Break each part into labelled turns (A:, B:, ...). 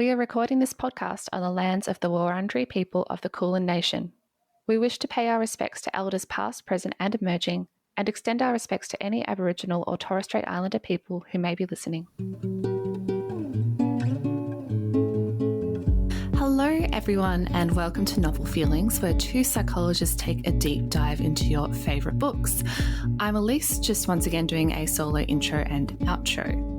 A: We are recording this podcast on the lands of the Wurundjeri people of the Kulin Nation. We wish to pay our respects to elders past, present and emerging, and extend our respects to any Aboriginal or Torres Strait Islander people who may be listening. Hello everyone and welcome to Novel Feelings, where two psychologists take a deep dive into your favourite books. I'm Elise, just once again doing a solo intro and outro.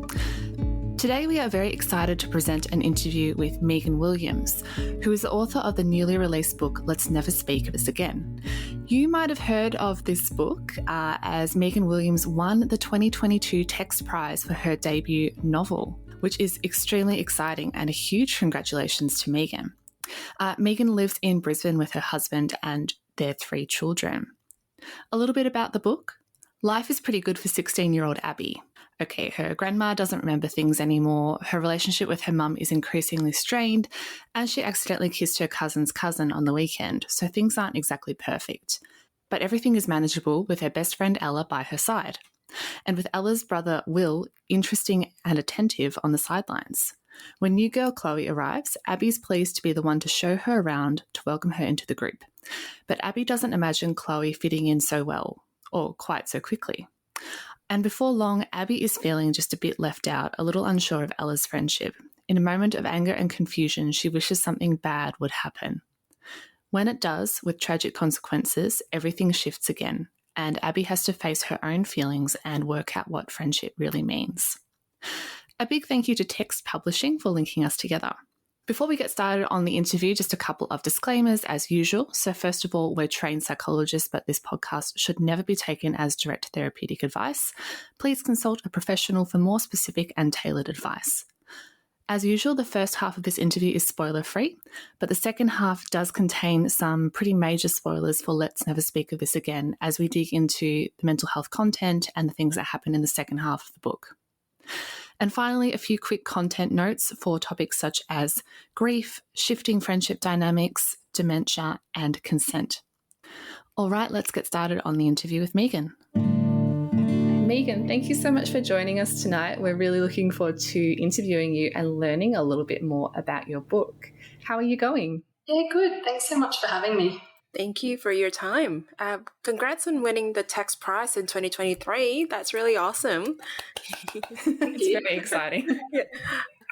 A: Today we are very excited to present an interview with Megan Williams, who is the author of the newly released book Let's Never Speak of This Again. You might have heard of this book as Megan Williams won the 2022 Text Prize for her debut novel, which is extremely exciting, and a huge congratulations to Megan. Megan lives in Brisbane with her husband and their 3 children. A little bit about the book. Life is pretty good for 16-year-old Abby. Okay, her grandma doesn't remember things anymore, her relationship with her mum is increasingly strained, and she accidentally kissed her cousin's cousin on the weekend, so things aren't exactly perfect. But everything is manageable with her best friend Ella by her side, and with Ella's brother Will interesting and attentive on the sidelines. When new girl Chloe arrives, Abby's pleased to be the one to show her around to welcome her into the group. But Abby doesn't imagine Chloe fitting in so well, or quite so quickly. And before long, Abby is feeling just a bit left out, a little unsure of Ella's friendship. In a moment of anger and confusion, she wishes something bad would happen. When it does, with tragic consequences, everything shifts again, and Abby has to face her own feelings and work out what friendship really means. A big thank you to Text Publishing for linking us together. Before we get started on the interview, just a couple of disclaimers as usual. So first of all, we're trained psychologists, but this podcast should never be taken as direct therapeutic advice. Please consult a professional for more specific and tailored advice. As usual, the first half of this interview is spoiler-free, but the second half does contain some pretty major spoilers for Let's Never Speak of This Again as we dig into the mental health content and the things that happen in the second half of the book. And finally, a few quick content notes for topics such as grief, shifting friendship dynamics, dementia, and consent. All right, let's get started on the interview with Megan. Megan, thank you so much for joining us tonight. We're really looking forward to interviewing you and learning a little bit more about your book. How are you going?
B: Yeah, good. Thanks so much for having me.
C: Thank you for your time. Congrats on winning the Text Prize in 2023. That's really awesome.
A: It's very exciting.
C: Yeah.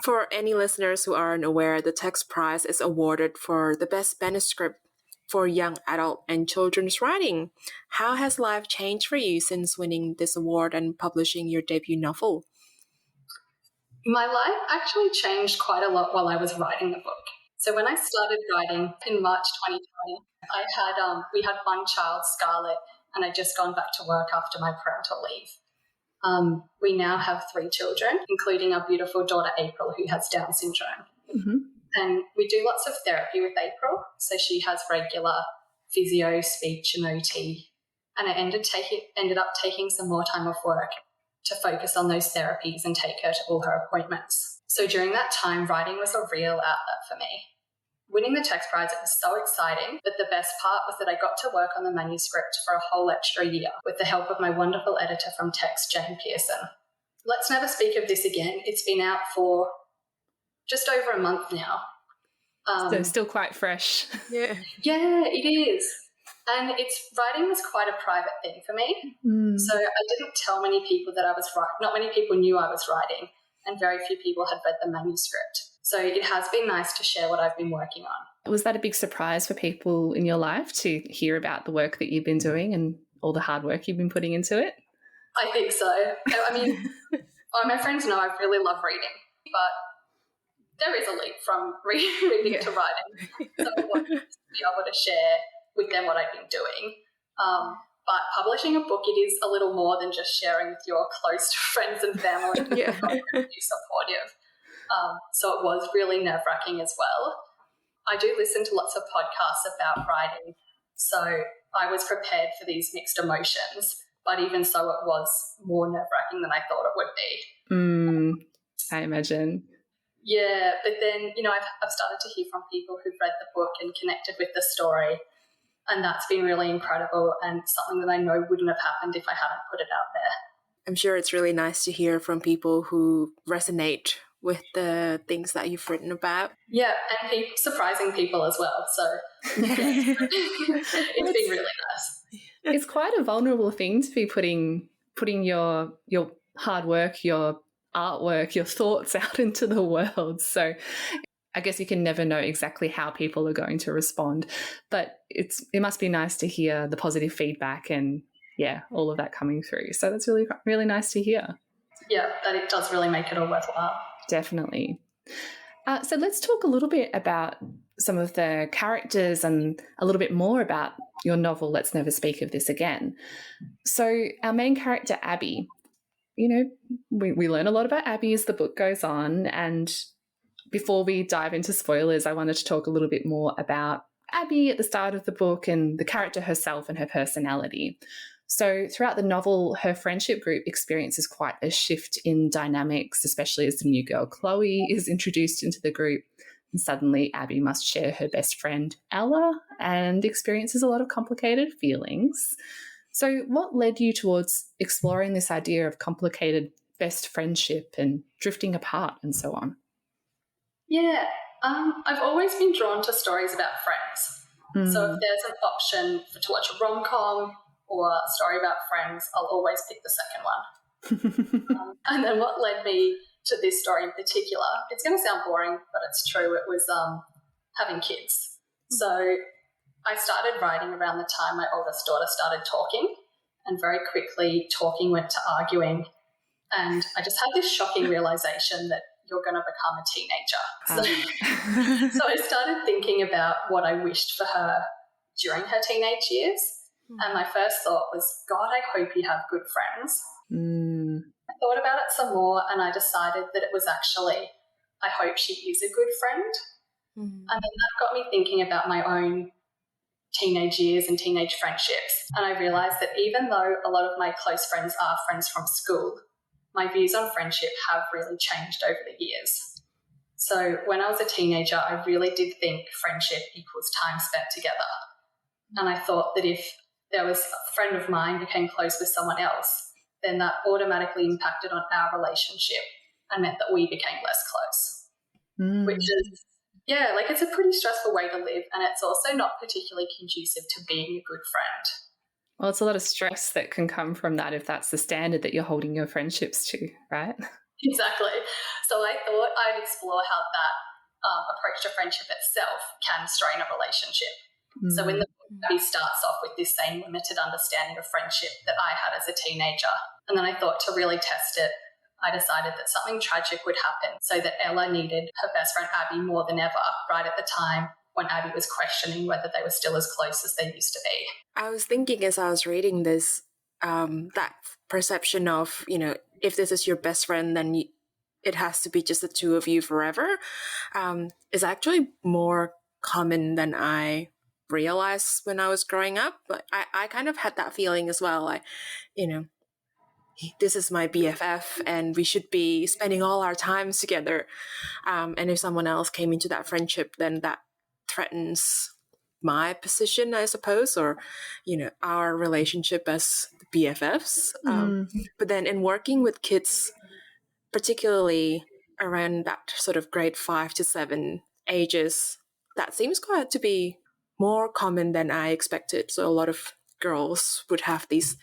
C: For any listeners who aren't aware, the Text Prize is awarded for the best manuscript for young adult and children's writing. How has life changed for you since winning this award and publishing your debut novel?
B: My life actually changed quite a lot while I was writing the book. So when I started writing in March 2020, we had one child, Scarlett, and I'd just gone back to work after my parental leave. We now have 3 children, including our beautiful daughter April, who has Down syndrome.
A: Mm-hmm.
B: And we do lots of therapy with April. So she has regular physio, speech and OT. And I ended up taking some more time off work to focus on those therapies and take her to all her appointments. So during that time, writing was a real outlet for me. Winning the Text Prize, it was so exciting, but the best part was that I got to work on the manuscript for a whole extra year with the help of my wonderful editor from Text, Jane Pearson. Let's Never Speak of This Again. It's been out for just over a month now.
A: So still quite fresh.
B: Yeah, it is. And writing was quite a private thing for me. So I didn't tell many people that I was writing. Not many people knew I was writing, and very few people had read the manuscript. So it has been nice to share what I've been working on.
A: Was that a big surprise for people in your life to hear about the work that you've been doing and all the hard work you've been putting into it?
B: I think so. I mean, my friends know I really love reading, but there is a leap from reading to writing. So I want to be able to share with them what I've been doing. But publishing a book, it is a little more than just sharing with your close friends and family.
C: Yeah.
B: Be supportive. So it was really nerve-wracking as well. I do listen to lots of podcasts about writing, so I was prepared for these mixed emotions, but even so it was more nerve-wracking than I thought it would be.
A: I imagine.
B: Yeah, but then, I've started to hear from people who've read the book and connected with the story, and that's been really incredible and something that I know wouldn't have happened if I hadn't put it out there.
C: I'm sure it's really nice to hear from people who resonate with the things that you've written about.
B: Yeah, and surprising people as well. So it's been really nice.
A: It's quite a vulnerable thing to be putting your hard work, your artwork, your thoughts out into the world. So I guess you can never know exactly how people are going to respond, but it must be nice to hear the positive feedback and all of that coming through. So that's really, really nice to hear.
B: Yeah, that it does really make it all worthwhile.
A: Definitely. So let's talk a little bit about some of the characters and a little bit more about your novel, Let's Never Speak of This Again. So our main character, Abby, we learn a lot about Abby as the book goes on, and before we dive into spoilers, I wanted to talk a little bit more about Abby at the start of the book and the character herself and her personality. So throughout the novel, her friendship group experiences quite a shift in dynamics, especially as the new girl, Chloe, is introduced into the group. And suddenly Abby must share her best friend, Ella, and experiences a lot of complicated feelings. So what led you towards exploring this idea of complicated best friendship and drifting apart and so on?
B: Yeah, I've always been drawn to stories about friends. So if there's an option to watch a rom-com or a story about friends, I'll always pick the second one. And then what led me to this story in particular, it's going to sound boring, but it's true, it was having kids. So I started writing around the time my oldest daughter started talking, and very quickly talking went to arguing. And I just had this shocking realization that you're going to become a teenager. So I started thinking about what I wished for her during her teenage years. And my first thought was, God, I hope you have good friends. I thought about it some more, and I decided that it was actually, I hope she is a good friend. And then that got me thinking about my own teenage years and teenage friendships. And I realised that even though a lot of my close friends are friends from school, my views on friendship have really changed over the years. So when I was a teenager, I really did think friendship equals time spent together. And I thought that if there was a friend of mine became close with someone else, then that automatically impacted on our relationship and meant that we became less close, which is, it's a pretty stressful way to live, and it's also not particularly conducive to being a good friend.
A: Well, it's a lot of stress that can come from that if that's the standard that you're holding your friendships to, right?
B: Exactly. So I thought I'd explore how that approach to friendship itself can strain a relationship. So in the book, Abby starts off with this same limited understanding of friendship that I had as a teenager. And then I thought to really test it, I decided that something tragic would happen, so that Ella needed her best friend Abby more than ever, right at the time when Abby was questioning whether they were still as close as they used to be.
C: I was thinking as I was reading this, that perception of, if this is your best friend, then it has to be just the two of you forever, is actually more common than I realized when I was growing up. But I kind of had that feeling as well. This is my BFF and we should be spending all our times together. And if someone else came into that friendship, then that threatens my position, I suppose, or, our relationship as BFFs. But then in working with kids, particularly around that sort of grade 5 to 7 ages, that seems quite to be more common than I expected. So a lot of girls would have these,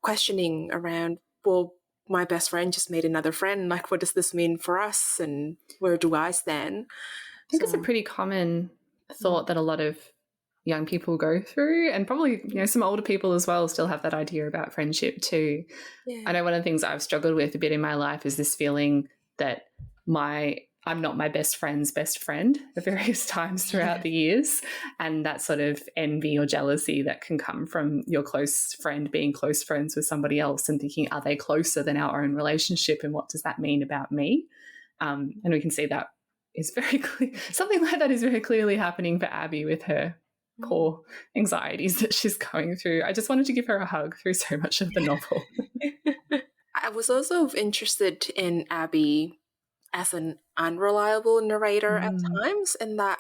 C: questioning around, well, my best friend just made another friend. Like, what does this mean for us? And where do I stand?
A: I think it's a pretty common thought that a lot of young people go through, and probably, some older people as well still have that idea about friendship too. Yeah. I know one of the things I've struggled with a bit in my life is this feeling that I'm not my best friend's best friend at various times throughout the years, and that sort of envy or jealousy that can come from your close friend being close friends with somebody else and thinking, are they closer than our own relationship, and what does that mean about me? And we can see that is very clear. Something like that is very clearly happening for Abby with her poor anxieties that she's going through. I just wanted to give her a hug through so much of the novel.
C: I was also interested in Abby as an unreliable narrator at times, and that,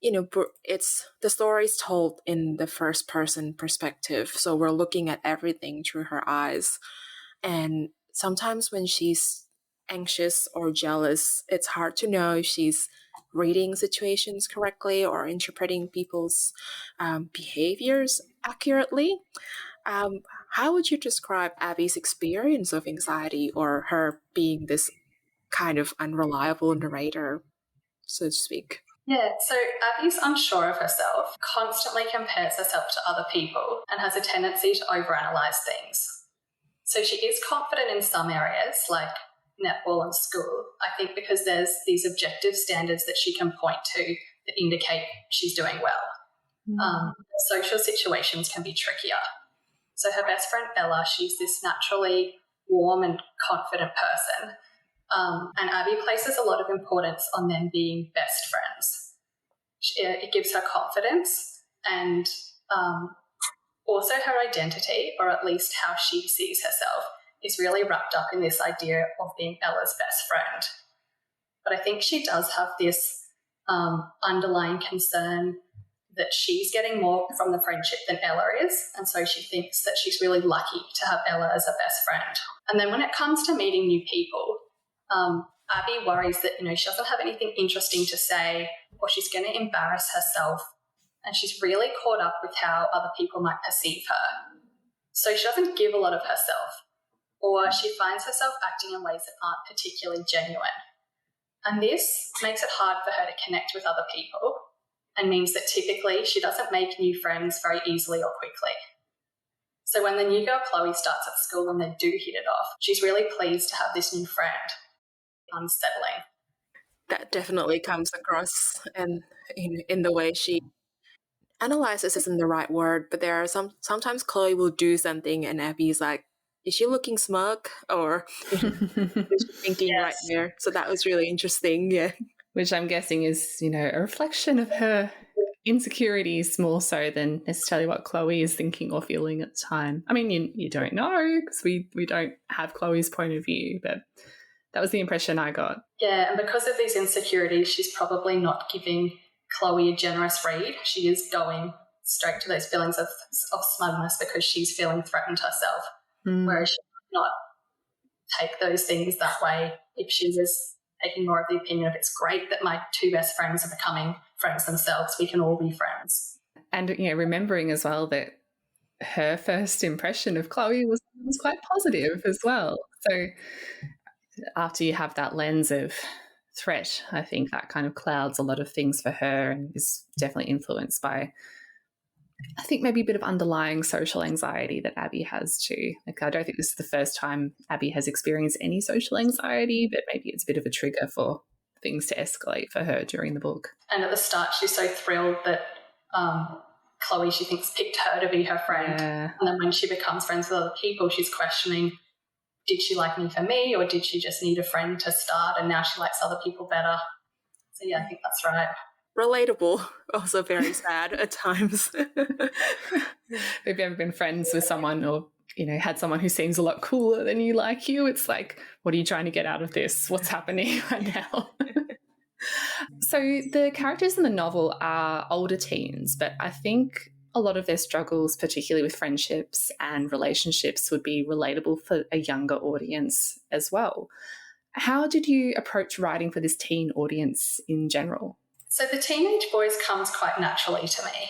C: it's the story's told in the first person perspective. So we're looking at everything through her eyes. And sometimes when she's anxious or jealous, it's hard to know if she's reading situations correctly or interpreting people's behaviors accurately. Um, how would you describe Abby's experience of anxiety or her being this kind of unreliable narrator, so to speak?
B: Yeah, so Abby's unsure of herself, constantly compares herself to other people, and has a tendency to overanalyze things. So she is confident in some areas, like netball and school, I think because there's these objective standards that she can point to that indicate she's doing well. Social situations can be trickier. So her best friend Ella, she's this naturally warm and confident person. And Abby places a lot of importance on them being best friends. It gives her confidence and also her identity, or at least how she sees herself, is really wrapped up in this idea of being Ella's best friend. But I think she does have this underlying concern that she's getting more from the friendship than Ella is, and so she thinks that she's really lucky to have Ella as a best friend. And then when it comes to meeting new people, Abby worries that she doesn't have anything interesting to say, or she's going to embarrass herself, and she's really caught up with how other people might perceive her. So she doesn't give a lot of herself, or she finds herself acting in ways that aren't particularly genuine. And this makes it hard for her to connect with other people, and means that typically she doesn't make new friends very easily or quickly. So when the new girl Chloe starts at school and they do hit it off, she's really pleased to have this new friend. Unsettling.
C: That definitely comes across in the way she analyzes isn't the right word, but there are sometimes Chloe will do something and Abby's like, is she looking smug or is she thinking
B: Yes.
C: right there? So that was really interesting, yeah.
A: Which I'm guessing is, a reflection of her insecurities more so than necessarily what Chloe is thinking or feeling at the time. I mean, you don't know because we don't have Chloe's point of view, but that was the impression I got.
B: Yeah, and because of these insecurities, she's probably not giving Chloe a generous read. She is going straight to those feelings of smugness because she's feeling threatened herself, whereas she might not take those things that way if she was taking more of the opinion of, it's great that my two best friends are becoming friends themselves. We can all be friends.
A: And, remembering as well that her first impression of Chloe was quite positive as well. So after you have that lens of threat, I think that kind of clouds a lot of things for her and is definitely influenced by, I think, maybe a bit of underlying social anxiety that Abby has too. Like, I don't think this is the first time Abby has experienced any social anxiety, but maybe it's a bit of a trigger for things to escalate for her during the book.
B: And at the start, she's so thrilled that Chloe, she thinks, picked her to be her friend.
A: Yeah.
B: And then when she becomes friends with other people, she's questioning, did she like me for me, or did she just need a friend to start and now she likes other people better? So yeah, I think that's right.
C: Relatable, also very sad at times.
A: Have you ever been friends with someone or, had someone who seems a lot cooler than you like you? It's like, what are you trying to get out of this? What's happening right now? So the characters in the novel are older teens, but I think a lot of their struggles, particularly with friendships and relationships, would be relatable for a younger audience as well. How did you approach writing for this teen audience in general?
B: So the teenage boys comes quite naturally to me.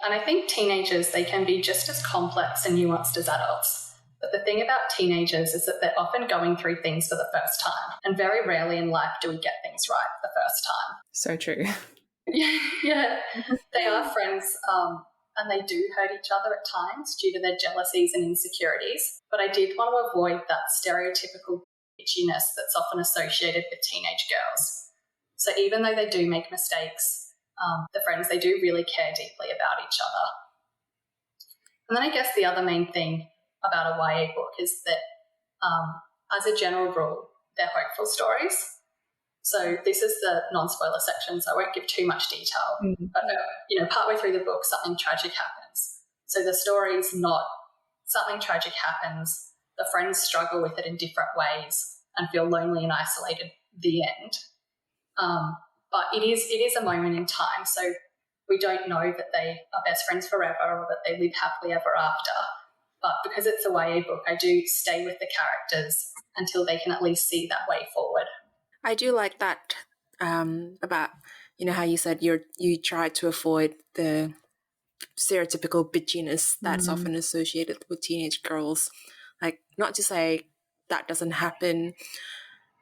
B: And I think teenagers, they can be just as complex and nuanced as adults. But the thing about teenagers is that they're often going through things for the first time. And very rarely in life do we get things right the first time.
A: So true.
B: Yeah. They are friends and they do hurt each other at times due to their jealousies and insecurities. But I did want to avoid that stereotypical bitchiness that's often associated with teenage girls. So even though they do make mistakes, the friends, they do really care deeply about each other. And then I guess the other main thing about a YA book is that as a general rule, they're hopeful stories. So this is the non-spoiler section, so I won't give too much detail. But, partway through the book, something tragic happens. So the story's not something tragic happens, the friends struggle with it in different ways and feel lonely and isolated, the end. But it is a moment in time, so we don't know that they are best friends forever or that they live happily ever after. But because it's a YA book, I do stay with the characters until they can at least see that way forward.
C: I do like that about, how you said you try to avoid the stereotypical bitchiness that's often associated with teenage girls. Like, not to say that doesn't happen,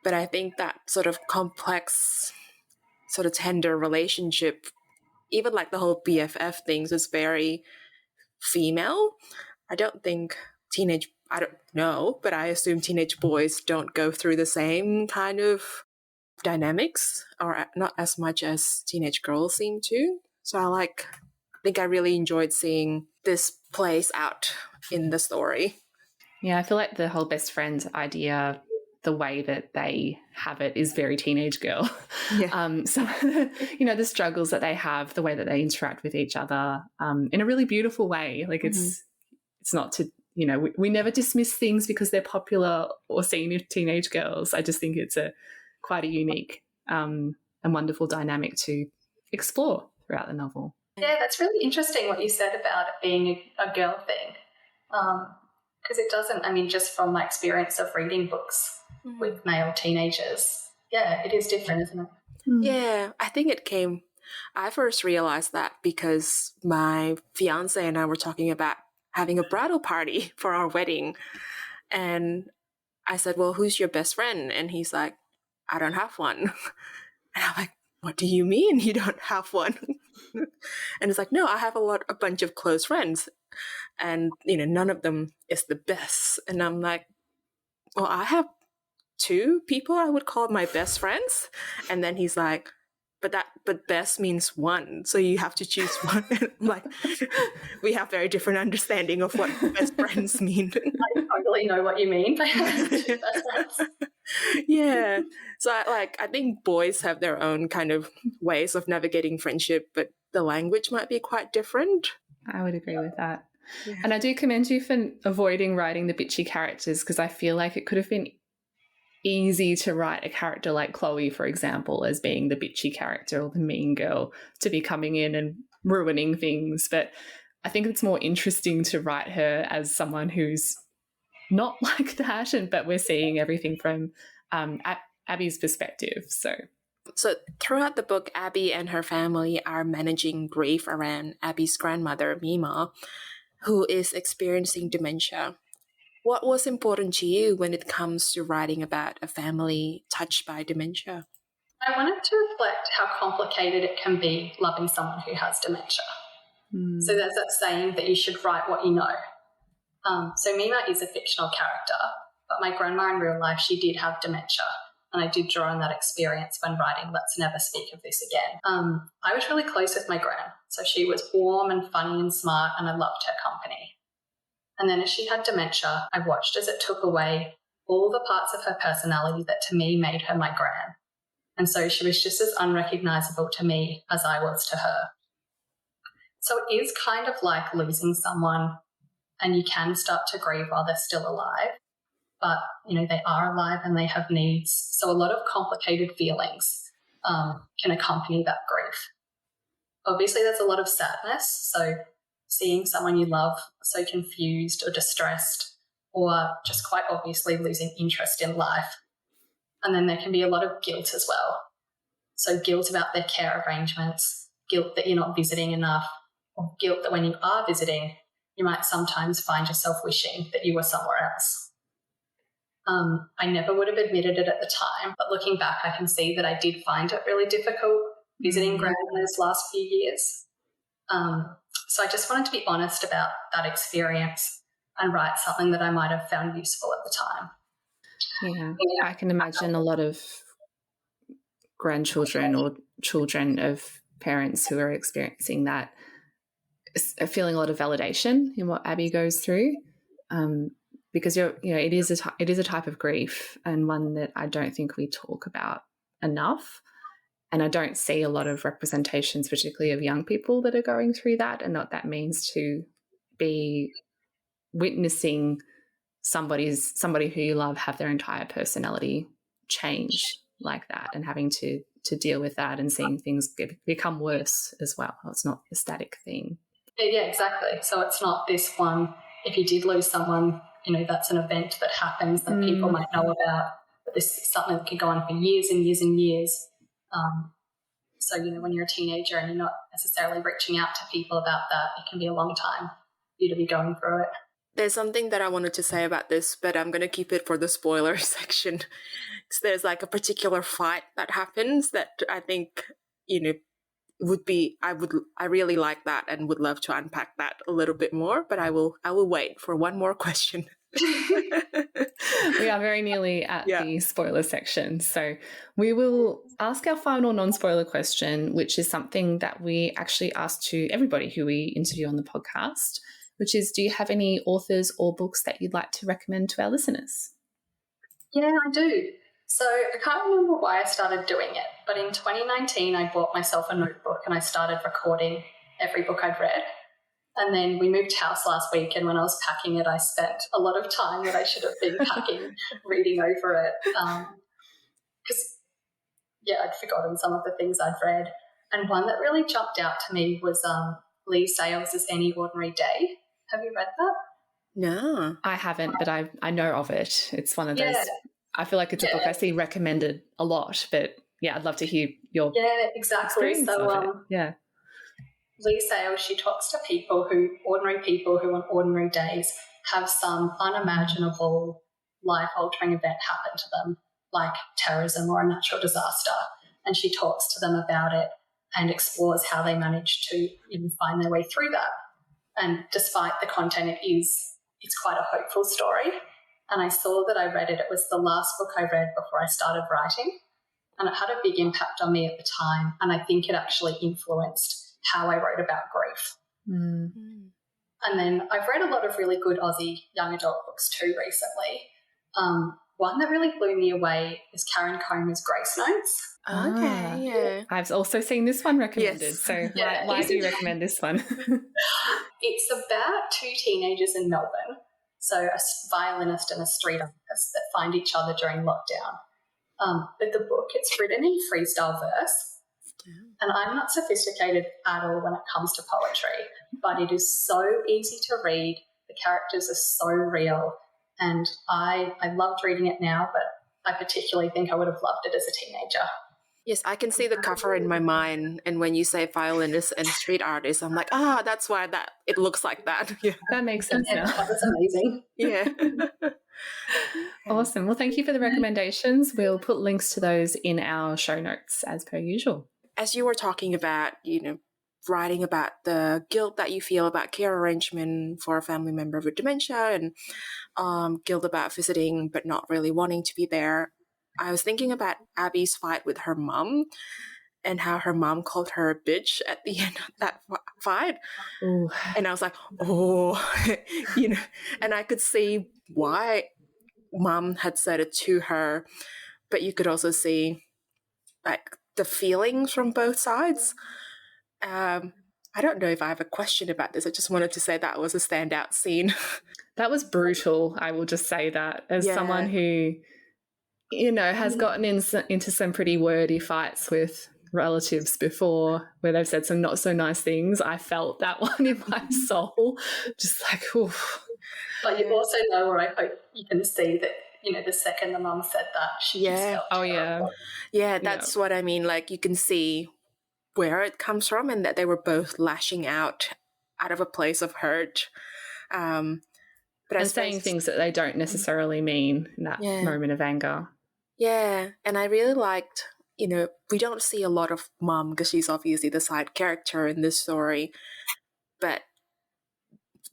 C: but I think that sort of complex, sort of tender relationship, even like the whole BFF things, is very female. I don't know, but I assume teenage boys don't go through the same kind of dynamics, or not as much as teenage girls seem to. So I think I really enjoyed seeing this plays out in the story.
A: Yeah, I feel like the whole best friends idea, the way that they have it is very teenage girl.
C: Yeah.
A: So, the struggles that they have, the way that they interact with each other in a really beautiful way. Like it's not to, we never dismiss things because they're popular or seen in teenage girls. I just think it's quite a unique and wonderful dynamic to explore throughout the novel.
B: Yeah, that's really interesting what you said about it being a girl thing. Because it doesn't, just from my experience of reading books with male teenagers, yeah, it is different, isn't it?
C: Yeah, I think I first realized that because my fiance and I were talking about having a bridal party for our wedding. And I said, well, who's your best friend? And he's like, I don't have one. And I'm like, what do you mean you don't have one? And it's like, no, I have a bunch of close friends. And, none of them is the best. And I'm like, well, I have 2 people I would call my best friends. And then he's like, but best means 1, so you have to choose 1. And I'm like, we have very different understanding of what best friends mean.
B: I totally know what you mean by best friends.
C: Yeah. So I think boys have their own kind of ways of navigating friendship, but the language might be quite different.
A: I would agree with that.
C: Yeah.
A: And I do commend you for avoiding writing the bitchy characters, because I feel like it could have been easy to write a character like Chloe, for example, as being the bitchy character or the mean girl, to be coming in and ruining things. But I think it's more interesting to write her as someone who's not like that, but we're seeing everything from Abby's perspective. So
C: throughout the book, Abby and her family are managing grief around Abby's grandmother, Mima, who is experiencing dementia. What was important to you when it comes to writing about a family touched by dementia?
B: I wanted to reflect how complicated it can be loving someone who has dementia. So there's that saying that you should write what you know. So Mima is a fictional character, but my grandma in real life, she did have dementia, and I did draw on that experience when writing Let's Never Speak of This Again. I was really close with my gran, so she was warm and funny and smart, and I loved her company. And then as she had dementia, I watched as it took away all the parts of her personality that to me made her my gran. And so she was just as unrecognisable to me as I was to her. So it is kind of like losing someone, and you can start to grieve while they're still alive. But, they are alive and they have needs. So a lot of complicated feelings can accompany that grief. Obviously, there's a lot of sadness. So seeing someone you love so confused or distressed, or just quite obviously losing interest in life. And then there can be a lot of guilt as well. So guilt about their care arrangements, guilt that you're not visiting enough, or guilt that when you are visiting, you might sometimes find yourself wishing that you were somewhere else. I never would have admitted it at the time, but looking back, I can see that I did find it really difficult visiting Gran in those last few years. So I just wanted to be honest about that experience and write something that I might have found useful at the time.
A: Yeah, I can imagine a lot of grandchildren or children of parents who are experiencing that are feeling a lot of validation in what Abby goes through, because it is a type of grief, and one that I don't think we talk about enough. And I don't see a lot of representations, particularly of young people that are going through that, and what that means to be witnessing somebody who you love have their entire personality change like that, and having to deal with that and seeing things become worse as well. It's not a static thing.
B: Yeah, exactly. So it's not this one if you did lose someone, that's an event that happens that people might know about, but this is something that could go on for years and years and years. So, when you're a teenager and you're not necessarily reaching out to people about that, it can be a long time for you to be going through it.
C: There's something that I wanted to say about this, but I'm going to keep it for the spoiler section. Because there's like a particular fight that happens that I think, would be, I really like that and would love to unpack that a little bit more, but I will wait for one more question.
A: We are very nearly at the spoiler section. So we will ask our final non-spoiler question, which is something that we actually ask to everybody who we interview on the podcast, which is, do you have any authors or books that you'd like to recommend to our listeners?
B: Yeah, I do. So I can't remember why I started doing it, but in 2019 I bought myself a notebook and I started recording every book I'd read. And then we moved house last week, and when I was packing it, I spent a lot of time that I should have been packing reading over it. Because, I'd forgotten some of the things I'd read. And one that really jumped out to me was Lee Sales' Any Ordinary Day. Have you read that?
C: No.
A: I haven't, but I know of it. It's one of those, I feel like it's a book I see recommended a lot, but I'd love to hear your
B: exactly. So, Lee Sales, she talks to ordinary people who on ordinary days have some unimaginable life-altering event happen to them, like terrorism or a natural disaster. And she talks to them about it and explores how they manage to find their way through that. And despite the content, it's quite a hopeful story. And I saw that I read it. It was the last book I read before I started writing. And it had a big impact on me at the time. And I think it actually influenced how I wrote about grief. And then I've read a lot of really good Aussie young adult books too recently. One that really blew me away is Karen Comer's Grace Notes.
C: Okay, yeah.
A: I've also seen this one recommended.
C: Yes.
A: So why do you recommend this one?
B: It's about two teenagers in Melbourne, so a violinist and a street artist that find each other during lockdown. But the book, it's written in freestyle verse. And I'm not sophisticated at all when it comes to poetry, but it is so easy to read. The characters are so real. And I loved reading it now, but I particularly think I would have loved it as a teenager.
C: Yes, I can see the cover in my mind. And when you say violinist and street artist, I'm like, that's why it looks like that. Yeah.
A: That makes sense now.
B: That's amazing.
C: Yeah.
A: Awesome. Well, thank you for the recommendations. We'll put links to those in our show notes as per usual.
C: As you were talking about, writing about the guilt that you feel about care arrangement for a family member with dementia and guilt about visiting but not really wanting to be there, I was thinking about Abby's fight with her mom and how her mom called her a bitch at the end of that fight.
A: Ooh.
C: And I was like, and I could see why mom had said it to her, but you could also see like the feelings from both sides. I don't know if I have a question about this. I just wanted to say that was a standout scene.
A: That was brutal. I will just say that as someone who, has gotten into some pretty wordy fights with relatives before where they've said some not so nice things. I felt that one in my soul, just like, oof.
B: But you also know, or I hope you can see that, the second the mum said that, she just felt terrible.
C: Yeah, that's what I mean. Like, you can see where it comes from and that they were both lashing out of a place of hurt. But
A: saying things that they don't necessarily mean in that moment of anger.
C: Yeah, and I really liked, we don't see a lot of mum because she's obviously the side character in this story, but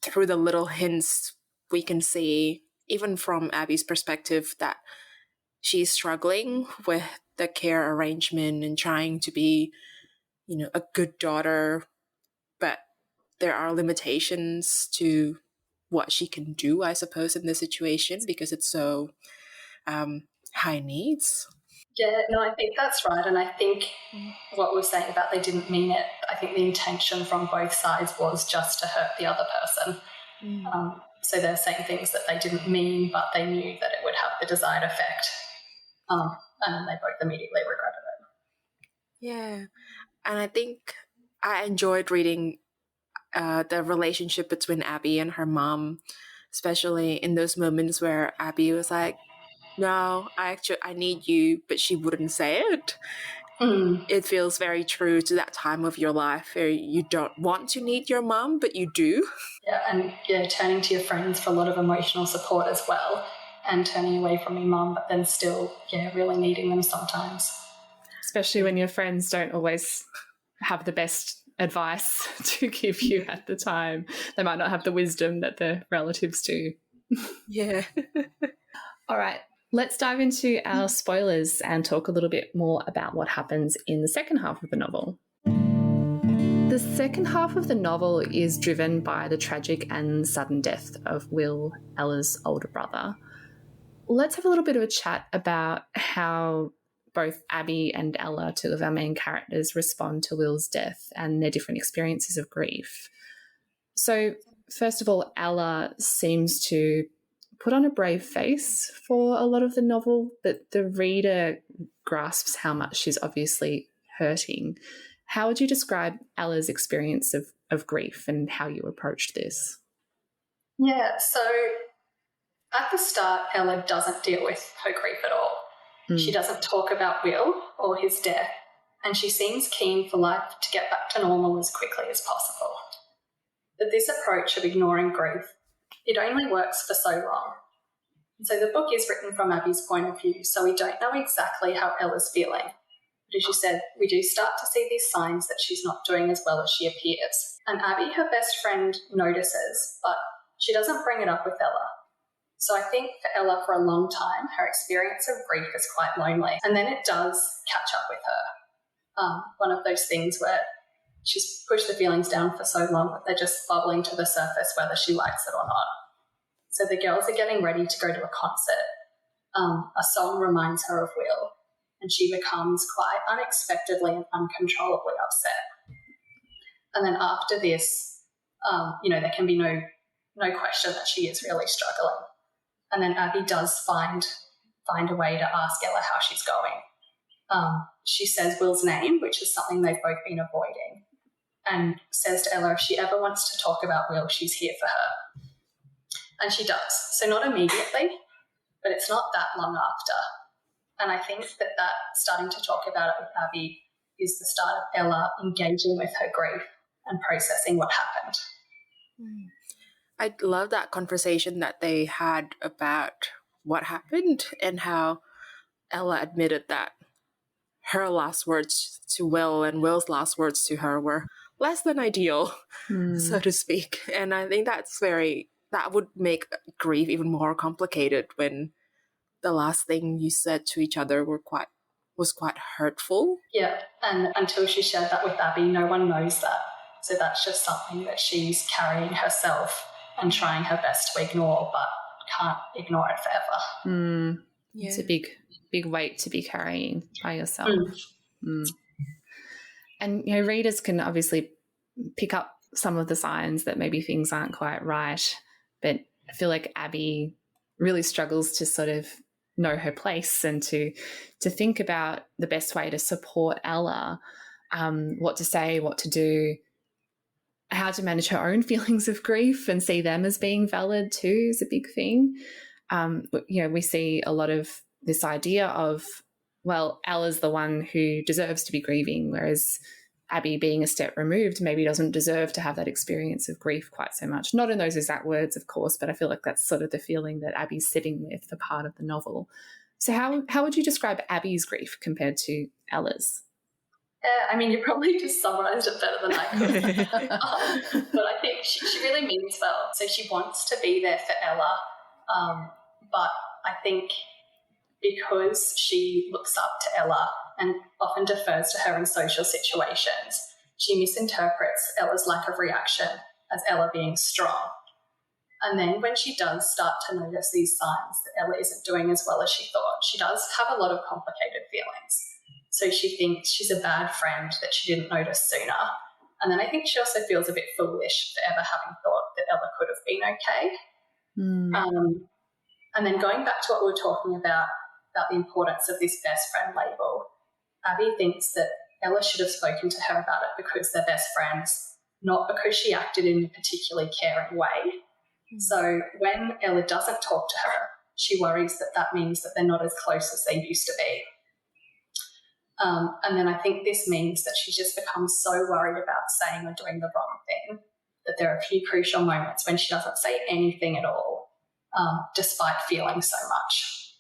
C: through the little hints we can see, even from Abby's perspective, that she's struggling with the care arrangement and trying to be, a good daughter, but there are limitations to what she can do, I suppose, in this situation because it's so high needs.
B: Yeah, no, I think that's right. And I think what we're saying about they didn't mean it, I think the intention from both sides was just to hurt the other person. So they're saying things that they didn't mean, but they knew that it would have the desired effect. And they both immediately regretted it.
C: Yeah. And I think I enjoyed reading the relationship between Abby and her mom, especially in those moments where Abby was like, no, I need you, but she wouldn't say it. It feels very true to that time of your life where you don't want to need your mom, but you do.
B: Yeah, and turning to your friends for a lot of emotional support as well, and turning away from your mum, but then still, really needing them sometimes.
A: Especially when your friends don't always have the best advice to give you at the time. They might not have the wisdom that the relatives do.
C: Yeah.
A: All right, let's dive into our spoilers and talk a little bit more about what happens in the second half of the novel. The second half of the novel is driven by the tragic and sudden death of Will, Ella's older brother. Let's have a little bit of a chat about how both Abby and Ella, two of our main characters, respond to Will's death and their different experiences of grief. So, first of all, Ella seems to put on a brave face for a lot of the novel, but the reader grasps how much she's obviously hurting. How would you describe Ella's experience of grief and how you approached this?
B: Yeah, so at the start, Ella doesn't deal with her grief at all. She doesn't talk about Will or his death, and she seems keen for life to get back to normal as quickly as possible. But this approach of ignoring grief, it only works for so long. And so the book is written from Abby's point of view, so we don't know exactly how Ella's feeling. But as you said, we do start to see these signs that she's not doing as well as she appears. And Abby, her best friend, notices, but she doesn't bring it up with Ella. So I think for Ella, for a long time, her experience of grief is quite lonely. And then it does catch up with her. One of those things where she's pushed the feelings down for so long that they're just bubbling to the surface whether she likes it or not. So the girls are getting ready to go to a concert. A song reminds her of Will, and she becomes quite unexpectedly and uncontrollably upset. And then after this, there can be no question that she is really struggling. And then Abby does find a way to ask Ella how she's going. She says Will's name, which is something they've both been avoiding, and says to Ella if she ever wants to talk about Will, she's here for her. And she does. So not immediately, but it's not that long after. And I think that starting to talk about it with Abby is the start of Ella engaging with her grief and processing what happened.
C: I love that conversation that they had about what happened and how Ella admitted that her last words to Will and Will's last words to her were less than ideal, so to speak. And I think that would make grief even more complicated when the last thing you said to each other was quite hurtful.
B: Yeah, and until she shared that with Abby, no one knows that. So that's just something that she's carrying herself and trying her best to ignore, but can't ignore it forever.
A: Yeah. It's a big weight to be carrying by yourself. And readers can obviously pick up some of the signs that maybe things aren't quite right, but I feel like Abby really struggles to sort of know her place and to think about the best way to support Ella, what to say, what to do, how to manage her own feelings of grief and see them as being valid too is a big thing. We see a lot of this idea of, well, Ella's the one who deserves to be grieving, whereas Abby, being a step removed, maybe doesn't deserve to have that experience of grief quite so much. Not in those exact words, of course, but I feel like that's sort of the feeling that Abby's sitting with for part of the novel. So how would you describe Abby's grief compared to Ella's?
B: You probably just summarised it better than I could. But I think she really means well. So she wants to be there for Ella, but I think because she looks up to Ella and often defers to her in social situations, she misinterprets Ella's lack of reaction as Ella being strong. And then when she does start to notice these signs that Ella isn't doing as well as she thought, she does have a lot of complicated feelings. So she thinks she's a bad friend that she didn't notice sooner. And then I think she also feels a bit foolish for ever having thought that Ella could have been okay. And then going back to what we were talking about the importance of this best friend label, Abby thinks that Ella should have spoken to her about it because they're best friends, not because she acted in a particularly caring way. So when Ella doesn't talk to her, she worries that that means that they're not as close as they used to be. And then I think this means that she just becomes so worried about saying or doing the wrong thing that there are a few crucial moments when she doesn't say anything at all, despite feeling so much.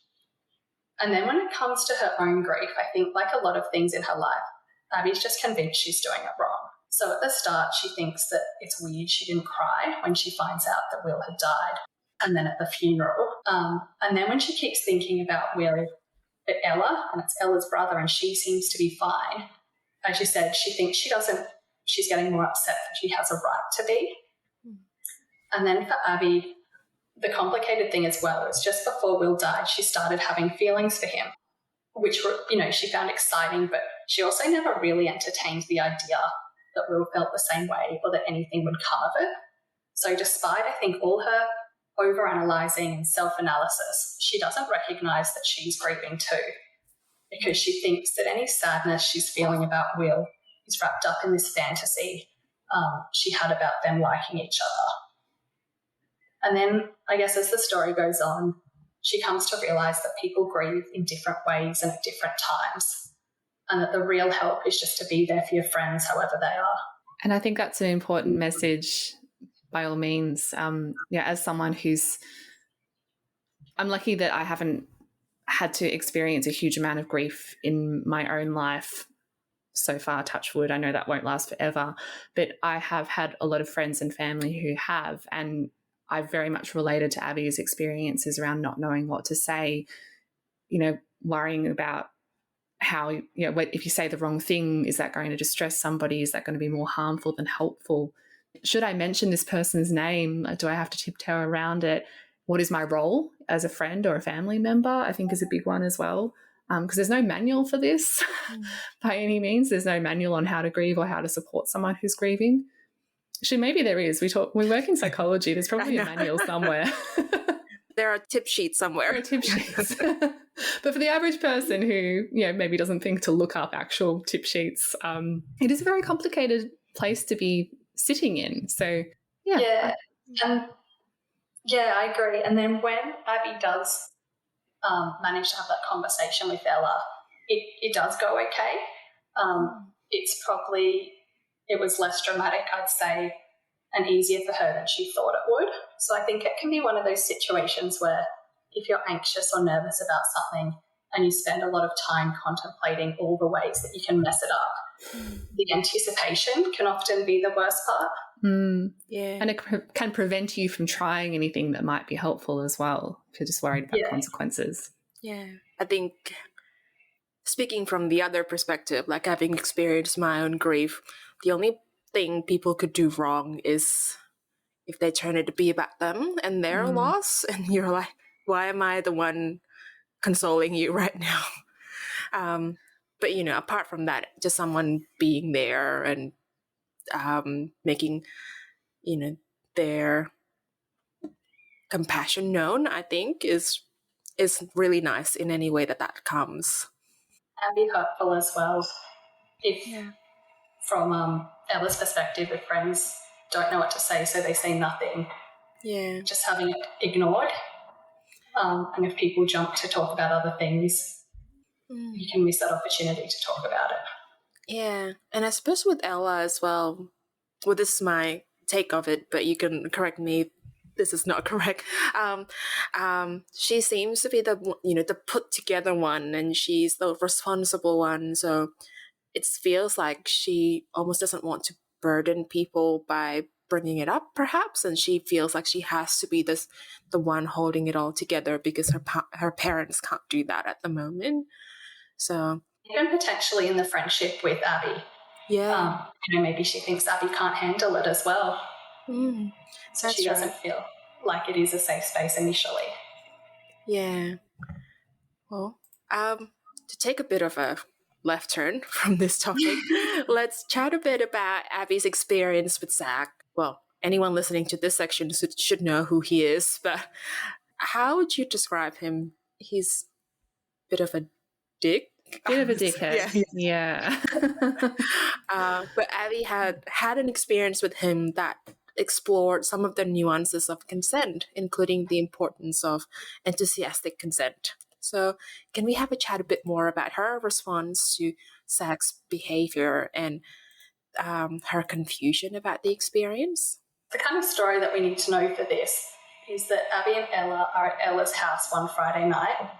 B: And then when it comes to her own grief, I think like a lot of things in her life, Abby's just convinced she's doing it wrong. So at the start, she thinks that it's weird she didn't cry when she finds out that Will had died, and then at the funeral. And then when she keeps thinking about Will at Ella, and it's Ella's brother, and she seems to be fine, as you said, she thinks she's getting more upset than she has a right to be. And then for Abby, the complicated thing as well is just before Will died, she started having feelings for him, which were, she found exciting, but she also never really entertained the idea that Will felt the same way or that anything would come of it. So despite, I think, all her overanalyzing and self-analysis, she doesn't recognise that she's grieving too, because she thinks that any sadness she's feeling about Will is wrapped up in this fantasy she had about them liking each other. And then, I guess as the story goes on, she comes to realise that people grieve in different ways and at different times, and that the real help is just to be there for your friends, however they are.
A: And I think that's an important message by all means. As someone I'm lucky that I haven't had to experience a huge amount of grief in my own life so far, touch wood. I know that won't last forever, but I have had a lot of friends and family who have, and I've very much related to Abby's experiences around not knowing what to say, worrying about how, if you say the wrong thing, is that going to distress somebody? Is that going to be more harmful than helpful? Should I mention this person's name? Do I have to tiptoe around it? What is my role as a friend or a family member? I think is a big one as well, because there's no manual for this by any means. There's no manual on how to grieve or how to support someone who's grieving. Actually, maybe there is. We work in psychology. There's probably a manual somewhere.
C: There are tip sheets somewhere.
A: There are tip sheets. But for the average person who, maybe doesn't think to look up actual tip sheets, it is a very complicated place to be sitting in. So,
B: yeah. I agree. And then when Abby does manage to have that conversation with Ella, it does go okay. It was less dramatic, I'd say, and easier for her than she thought it would. So I think it can be one of those situations where if you're anxious or nervous about something and you spend a lot of time contemplating all the ways that you can mess it up, the anticipation can often be the worst part.
A: Yeah. And it can prevent you from trying anything that might be helpful as well, if you're just worried about consequences.
C: Yeah. I think speaking from the other perspective, like having experienced my own grief, the only thing people could do wrong is if they turn it to be about them and their loss, and you're like, why am I the one consoling you right now? But, apart from that, just someone being there and making, their compassion known, I think is really nice in any way that comes.
B: And be hurtful as well. From Ella's perspective, if friends don't know what to say, so they say nothing.
C: Yeah.
B: Just having it ignored. And if people jump to talk about other things, you can miss that opportunity to talk about it.
C: Yeah. And I suppose with Ella as well, this is my take of it, but you can correct me if this is not correct. She seems to be the put together one, and she's the responsible one. So it feels like she almost doesn't want to burden people by bringing it up, perhaps, and she feels like she has to be the one holding it all together because her parents can't do that at the moment. So
B: even potentially in the friendship with Abby, maybe she thinks Abby can't handle it as well, so she doesn't feel like it is a safe space initially.
C: Yeah. Well, to take a bit of a left turn from this topic, let's chat a bit about Abby's experience with Zach. Well, anyone listening to this section should know who he is, but how would you describe him? He's a bit of a dick,
A: Bit of a dickhead.
C: Yeah. But Abby had an experience with him that explored some of the nuances of consent, including the importance of enthusiastic consent. So can we have a chat a bit more about her response to Zach's behavior and her confusion about the experience?
B: The kind of story that we need to know for this is that Abby and Ella are at Ella's house one Friday night.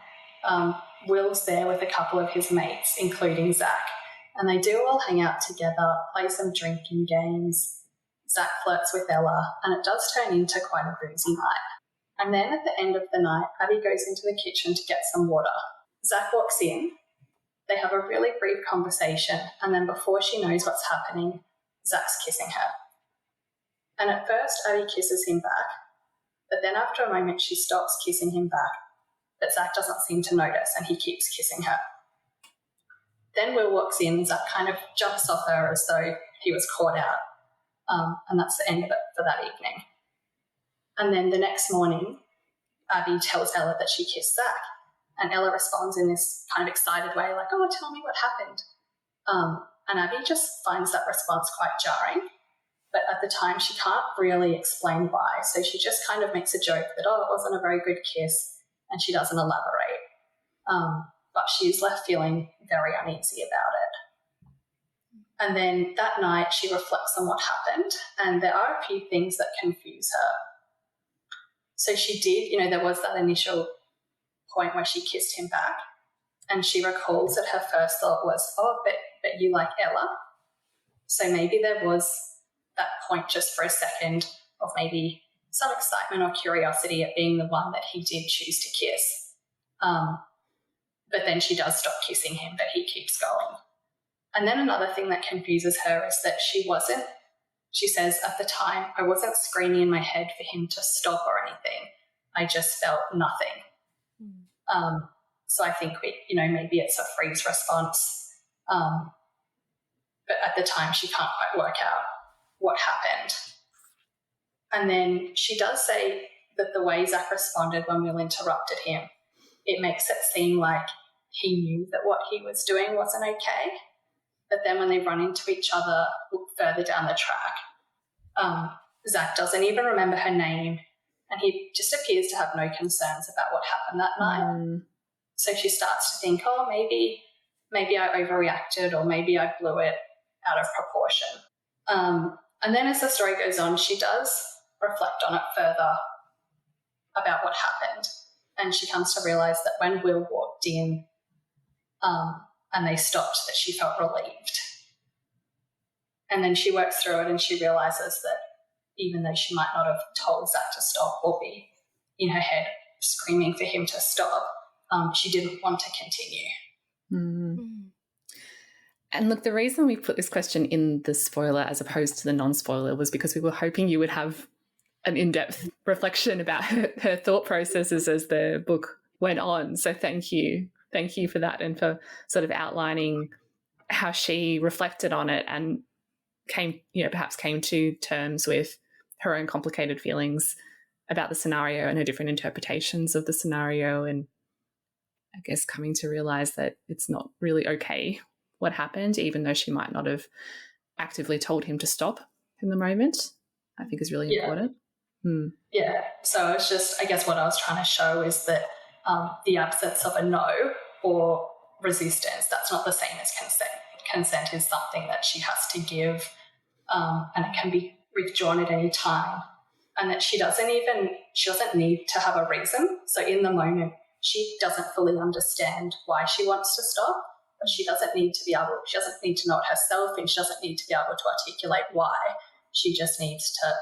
B: Will's there with a couple of his mates, including Zach, and they do all hang out together, play some drinking games. Zach flirts with Ella, and it does turn into quite a boozy night. And then at the end of the night, Abby goes into the kitchen to get some water. Zach walks in. They have a really brief conversation, and then before she knows what's happening, Zach's kissing her. And at first, Abby kisses him back, but then after a moment, she stops kissing him back, but Zach doesn't seem to notice, and he keeps kissing her. Then Will walks in. Zach kind of jumps off her as though he was caught out, and that's the end of it for that evening. And then the next morning, Abby tells Ella that she kissed Zach, and Ella responds in this kind of excited way, like, "Oh, tell me what happened." And Abby just finds that response quite jarring, but at the time she can't really explain why, so she just kind of makes a joke that, "Oh, it wasn't a very good kiss," and she doesn't elaborate. But she's left feeling very uneasy about it. And then that night she reflects on what happened, and there are a few things that confuse her. So she did, there was that initial point where she kissed him back, and she recalls that her first thought was, "Oh, but you like Ella." So maybe there was that point just for a second of maybe some excitement or curiosity at being the one that he did choose to kiss. But then she does stop kissing him, but he keeps going. And then another thing that confuses her is that she says, "At the time, I wasn't screaming in my head for him to stop or anything. I just felt nothing." So I think, maybe it's a freeze response. But at the time, she can't quite work out what happened. And then she does say that the way Zach responded when Will interrupted him, it makes it seem like he knew that what he was doing wasn't okay. But then when they run into each other further down the track, Zach doesn't even remember her name, and he just appears to have no concerns about what happened that night. So she starts to think, "Oh, maybe I overreacted, or maybe I blew it out of proportion." And then as the story goes on, she does reflect on it further about what happened, and she comes to realise that when Will walked in and they stopped, that she felt relieved. And then she works through it and she realises that even though she might not have told Zach to stop or be in her head screaming for him to stop, she didn't want to continue.
A: And look, the reason we put this question in the spoiler as opposed to the non-spoiler was because we were hoping you would have an in-depth reflection about her thought processes as the book went on. So thank you. Thank you for that, and for sort of outlining how she reflected on it and perhaps came to terms with her own complicated feelings about the scenario and her different interpretations of the scenario, and I guess coming to realise that it's not really okay what happened, even though she might not have actively told him to stop in the moment, I think is really important.
B: Yeah, so it's just, I guess what I was trying to show is that the absence of a no or resistance, that's not the same as consent. Consent is something that she has to give, and it can be withdrawn at any time, and that she doesn't need to have a reason. So in the moment, she doesn't fully understand why she wants to stop, but she doesn't need to know it herself, and she doesn't need to be able to articulate why. She just needs to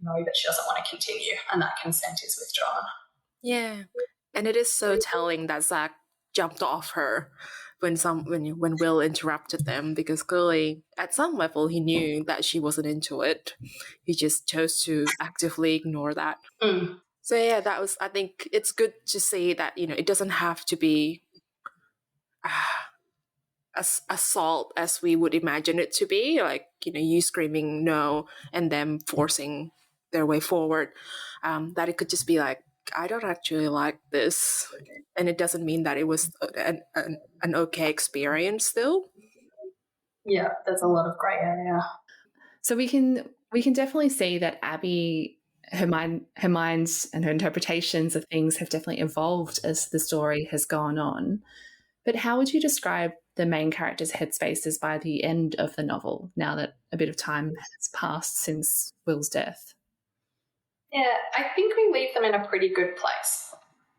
B: know that she doesn't want to continue, and that consent is withdrawn.
C: Yeah, and it is so telling that Zach jumped off her when Will interrupted them, because clearly at some level he knew that she wasn't into it. He just chose to actively ignore that. So yeah, I think it's good to see that it doesn't have to be as assault as we would imagine it to be, like you screaming no and them forcing their way forward. That it could just be like I don't actually like this. And it doesn't mean that it was an okay experience still.
B: Yeah, there's a lot of grey area.
A: So we can definitely see that Abby, her minds and her interpretations of things have definitely evolved as the story has gone on. But how would you describe the main character's headspaces by the end of the novel, now that a bit of time has passed since Will's death?
B: Yeah, I think we leave them in a pretty good place.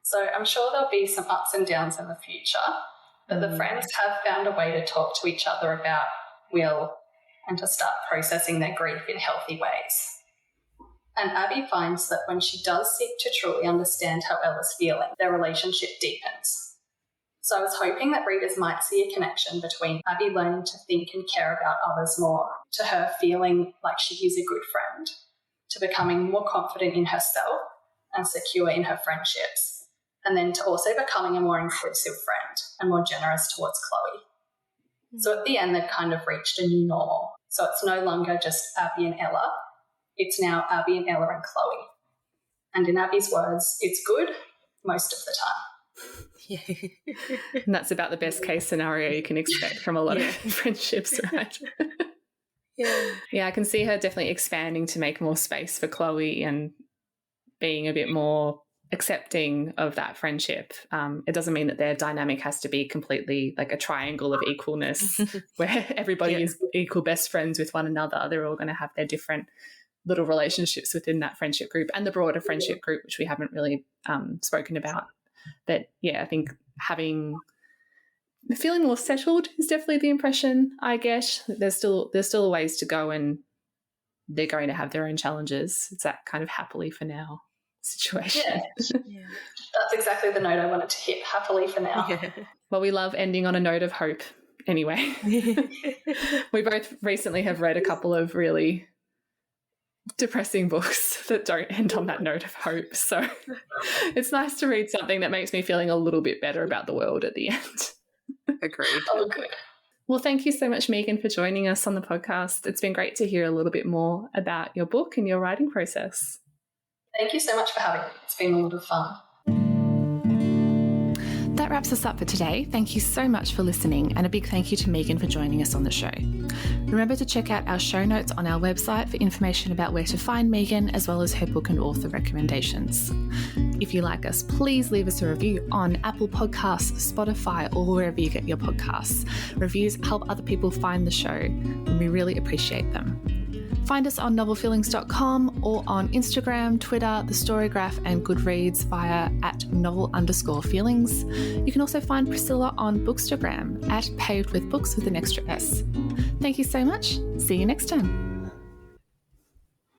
B: So I'm sure there'll be some ups and downs in the future, but the friends have found a way to talk to each other about Will and to start processing their grief in healthy ways. And Abby finds that when she does seek to truly understand how Ella's feeling, their relationship deepens. So I was hoping that readers might see a connection between Abby learning to think and care about others more, to her feeling like she is a good friend, to becoming more confident in herself and secure in her friendships, and then to also becoming a more inclusive friend and more generous towards Chloe. So at the end, they've kind of reached a new normal. So it's no longer just Abby and Ella. It's now Abby and Ella and Chloe. And in Abby's words, it's good most of the time.
A: And that's about the best case scenario you can expect from a lot of friendships, right? Yeah, I can see her definitely expanding to make more space for Chloe and being a bit more accepting of that friendship. It doesn't mean that their dynamic has to be completely like a triangle of equalness where everybody is equal best friends with one another. They're all going to have their different little relationships within that friendship group and the broader friendship group, which we haven't really spoken about. But yeah, I think feeling more settled is definitely the impression I get. There's still a ways to go, and they're going to have their own challenges. It's that kind of happily for now situation.
B: Yeah. That's exactly the note I wanted to hit, happily for now.
A: Yeah. Well, we love ending on a note of hope anyway. We both recently have read a couple of really depressing books that don't end on that note of hope. So it's nice to read something that makes me feeling a little bit better about the world at the end.
C: Agreed.
B: Oh, good.
A: Well, thank you so much, Megan, for joining us on the podcast. It's been great to hear a little bit more about your book and your writing process.
B: Thank you so much for having me. It's been a lot of fun.
A: That wraps us up for today. Thank you so much for listening, and a big thank you to Megan for joining us on the show. Remember to check out our show notes on our website for information about where to find Megan, as well as her book and author recommendations. If you like us, please leave us a review on Apple Podcasts, Spotify, or wherever you get your podcasts. Reviews help other people find the show, and we really appreciate them. Find us on novelfeelings.com or on Instagram, Twitter, The Storygraph and Goodreads via @novelfeelings. You can also find Priscilla on Bookstagram @pavedwithbooks with an extra S. Thank you so much. See you next time.